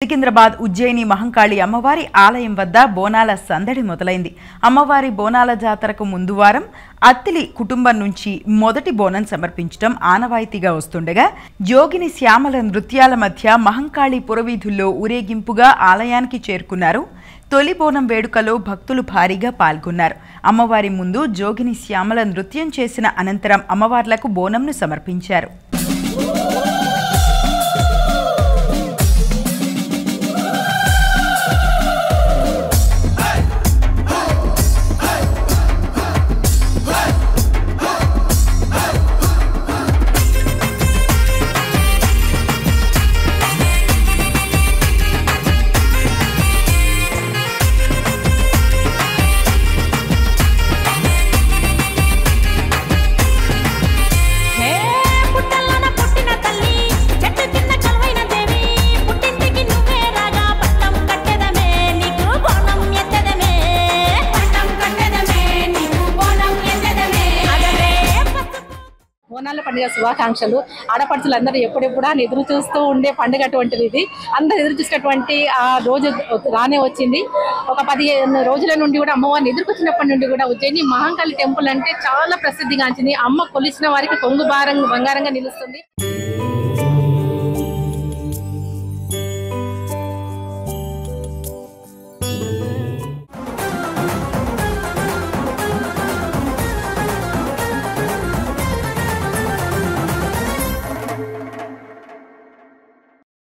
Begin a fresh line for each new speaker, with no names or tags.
సికింద్రాబాద్ ఉజ్జయిని మహంకాళి అమ్మవారి ఆలయం వద్ద బోనాల సందడి మొదలైంది. అమ్మవారి బోనాల జాతరకు ముందు వారం అత్తిలి కుటుంబం నుంచి మొదటి బోనం సమర్పించడం ఆనవాయితీగా వస్తుండగా జోగిని శ్యామల నృత్యాల మధ్య మహంకాళి పురవీధుల్లో ఊరేగింపుగా ఆలయానికి చేరుకున్నారు. తొలి బోనం వేడుకలో భక్తులు భారీగా పాల్గొన్నారు. అమ్మవారి ముందు జోగిని శ్యామల నృత్యం చేసిన అనంతరం అమ్మవార్లకు బోనంను సమర్పించారు.
బోనాల పండుగ శుభాకాంక్షలు. ఆడపడుచులందరూ ఎప్పుడెప్పుడా ఎదురు చూస్తూ ఉండే పండుగ అటువంటిది ఇది. అందరు ఎదురు చూసినటువంటి ఆ రోజు రానే వచ్చింది. ఒక 15 రోజుల నుండి కూడా అమ్మవారిని ఎదుర్కొచ్చినప్పటి నుండి కూడా ఉజ్జయిని మహంకాళి టెంపుల్ అంటే చాలా ప్రసిద్ధిగాంచింది. అమ్మ కొలిసిన వారికి కొంగు బంగారంగా నిలుస్తుంది.